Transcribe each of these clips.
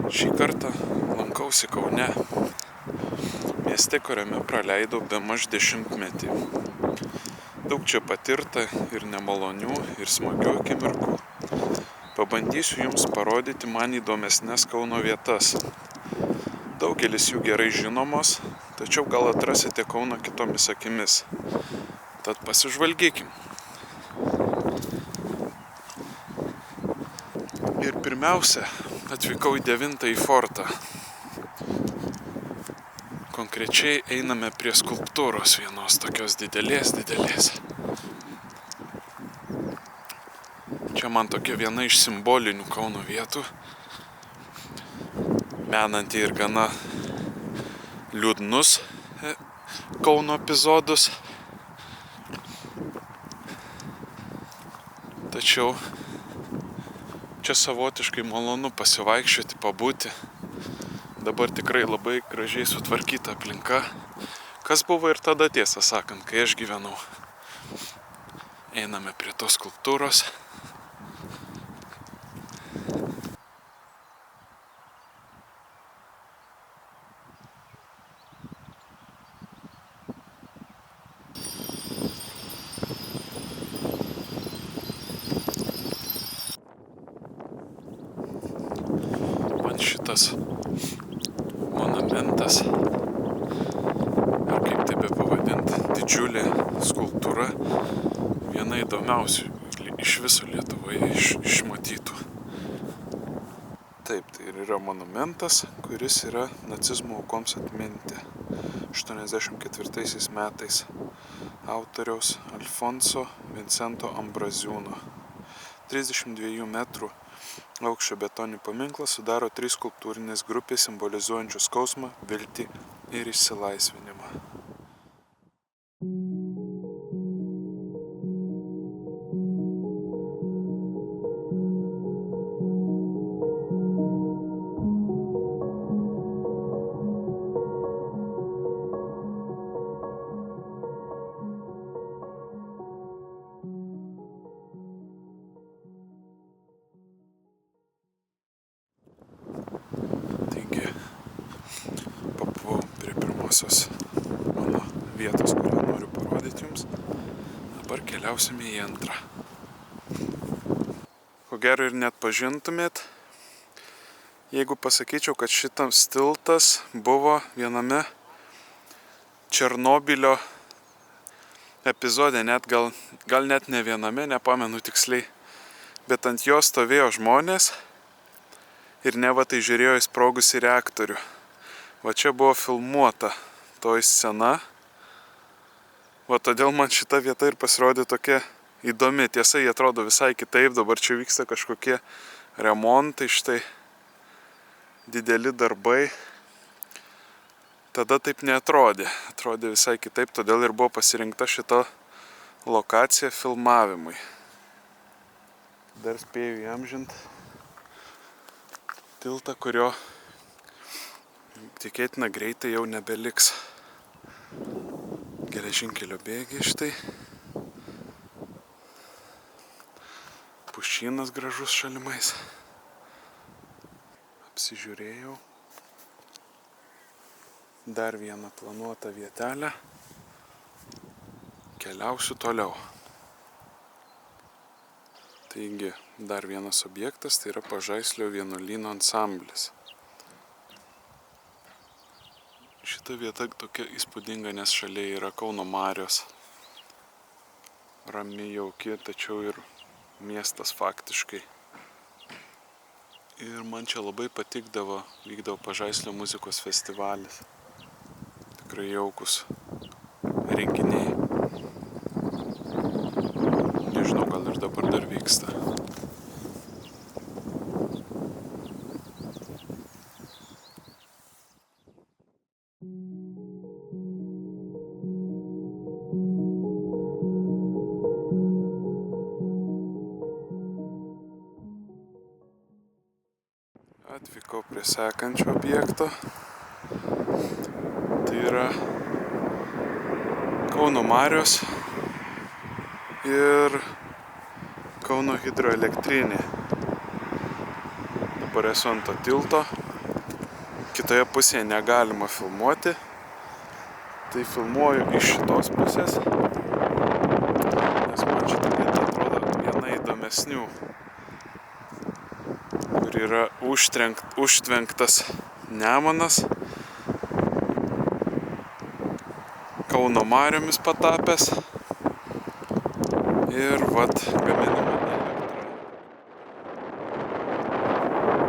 Šį kartą lankausi Kaune, mieste, kuriame praleidau bemaž 10-metį. Daug čia patirta ir nemalonių, ir smagių akimirkų. Pabandysiu jums parodyti man įdomesnes Kauno vietas. Daugelis jų gerai žinomos, tačiau gal atrasite Kauną kitomis akimis. Tad pasižvalgykim. Ir pirmiausia, atvykau į 9-ąjį fortą. Konkrečiai einame prie skulptūros vienos tokios didelės. Čia man tokia viena iš simbolinių Kauno vietų, menanti ir gana liūdnus Kauno epizodus. Tačiau čia savotiškai malonu pasivaikščioti, pabūti. Dabar tikrai labai gražiai sutvarkyta aplinka, kas buvo ir tada, tiesą sakant, kai aš gyvenau. Einame prie tos skulptūros. Man šitas monumentas, ar kaip tai bepavadinti, didžiulė skulptūra, viena įdomiausių iš viso Lietuvoje išmatytų. Taip, tai yra monumentas, kuris yra nacizmo aukoms atminti 84 metais autoriaus Alfonso Vincento Ambraziūno. 32 metrų aukščio betoninį paminklą sudaro 3 skulptūrinės grupės simbolizuojančios skausmą, viltį ir išsilaisvinimą. Mano vietos, kurią noriu parodyti jums. Dabar keliausime į antrą. Ko gero ir net pažintumėt, jeigu pasakyčiau, kad šitas tiltas buvo viename Černobylio epizode, gal net ne viename, nepamenu tiksliai, bet ant jo stovėjo žmonės ir neva tai žiūrėjo į sprogusį reaktorių. Va čia buvo filmuota toji scena. Va todėl man šita vieta ir pasirodė tokia įdomi. Tiesa, jie atrodo visai kitaip. Dabar čia vyksta kažkokie remontai, štai dideli darbai. Tada taip neatrodė. Atrodė visai kitaip, todėl ir buvo pasirinkta šita lokacija filmavimui. Dar spėjau įamžinti tiltą, kurio tikėtina greitai jau nebeliks. Geležinkelio bėgiai štai. Pušynas gražus šalimais. Apsižiūrėjau. Dar vieną planuotą vietelę. Keliausiu toliau. Taigi, dar vienas objektas, tai yra Pažaislio vienuolyno ansamblis. Šita vieta tokia įspūdinga, nes šalia yra Kauno marios. Rami, jauki, tačiau ir miestas faktiškai. Ir man čia labai patikdavo, vykdavo Pažaislio muzikos festivalis. Tikrai jaukus renginiai. Nežinau, gal ir dabar dar vyksta. Atvykau prie sekančio objekto. Tai yra Kauno marios ir Kauno hidroelektrinė. Dabar esu ant to tilto. kitoje pusėje negalima filmuoti. Tai filmuoju iš šitos pusės, nes man šitą vietą atrodo viena įdomesnių, kur yra užtvenktas Nemunas, Kauno mariomis patapęs ir vat gaminama elektra.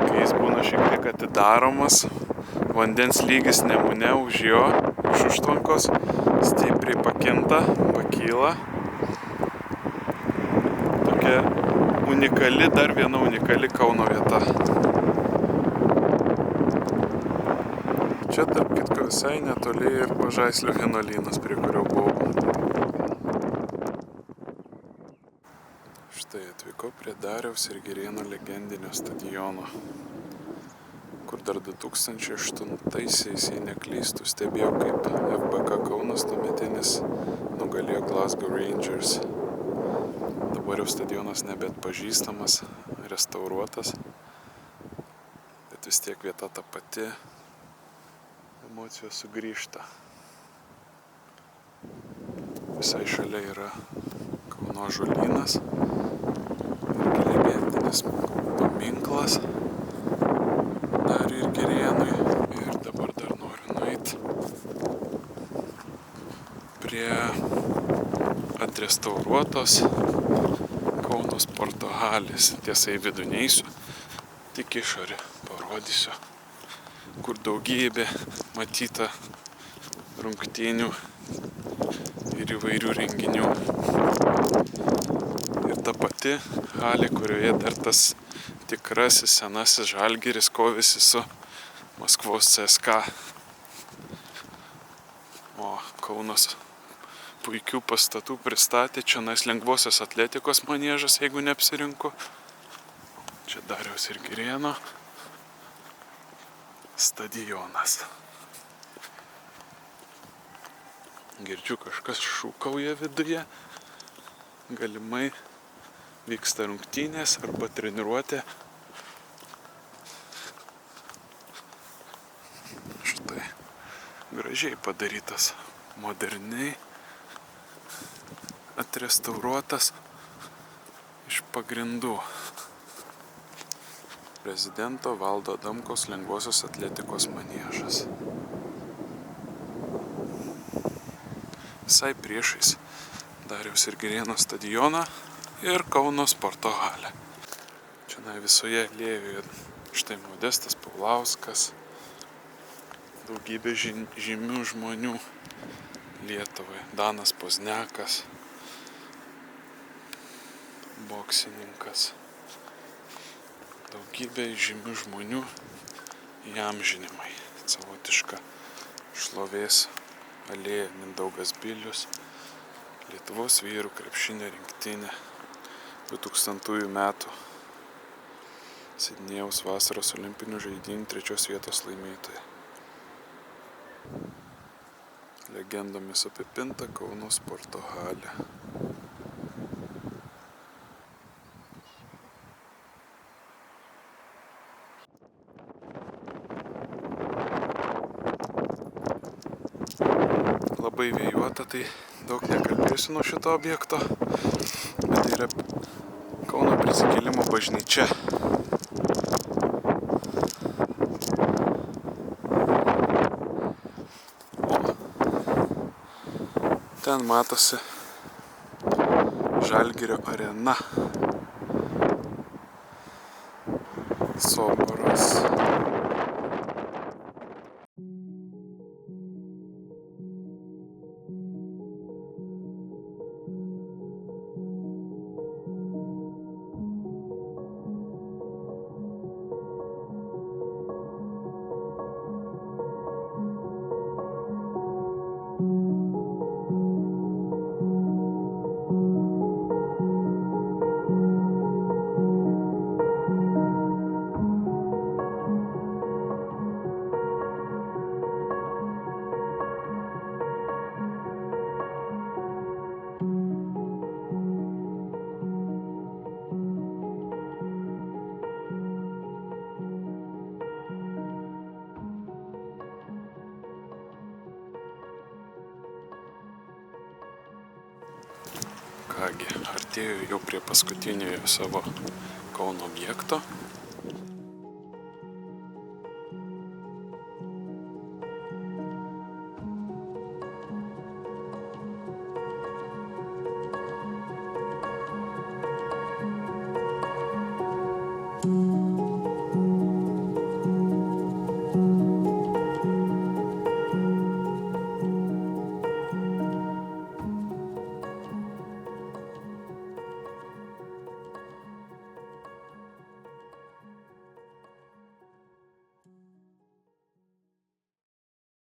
Kai jis būna šiek tiek atidaromas, vandens lygis Nemune už jo, iš užtvankos, stipriai pakyla. Tokia unikali, dar viena unikali Kauno vieta. Čia tarp kitko visai netoli ir Pažaislio vienuolynas, prie kurio buvau. Štai atvykau prie Dariaus ir Girėno legendinio stadiono, kur dar 2008-aisiais, jei neklystų, stebėjau, kaip FBK Kaunas tuometinis nugalėjo Glasgow Rangers. Dabar jau stadionas nebeatpažįstamas, restauruotas, bet vis tiek vieta ta pati, emocijos sugrįžta. Visai šalia yra Kauno ąžuolynas, irgi legendinis paminklas Dariui ir Girėnui. Ir dabar dar noriu nueiti prie atrestauruotos Kauno sporto halės. Tiesa, į vidų neisiu, tik išorę parodysiu, kur daugybė matyta rungtynių ir įvairių renginių. Ir ta pati halė, kurioje dar tas tikrasis senasis Žalgiris kovėsi su Maskvos CSKA. O Kaunas puikių pastatų pristatė, čionais lengvosios atletikos maniežas, jeigu neapsirinku. Čia Dariaus ir Girėno stadionas. Girdžiu, kažkas šūkauja viduje. Galimai vyksta rungtynės arba treniruotė. Štai gražiai padarytas, moderniai atrestauruotas iš pagrindų. Prezidento Valdo Adamkaus lengvosios atletikos maniežas. Visai priešais Dariaus ir Girėno stadioną ir Kauno sporto halę. Čia visoje alėjoje štai Modestas Paulauskas, daugybė žymių žmonių Lietuvai, Danas Pozniakas, boksininkas. Daugybė žymių žmonių įamžinimai. Savotiška šlovės alėja Mindaugas Bilius, Lietuvos vyrų krepšinio rinktinė 2000 metų Sidnėjaus vasaros olimpinių žaidynių 3 vietos laimėtoja. Legendomis apipinta Kauno sporto halė. Labai vėjuota, tai daug nekalbėsiu nuo šito objekto, bet tai yra Kauno Prisikėlimo bažnyčia. Ten matosi Žalgirio arena, Soboras. Kągi, artėju jau prie paskutiniojo savo Kauno objekto.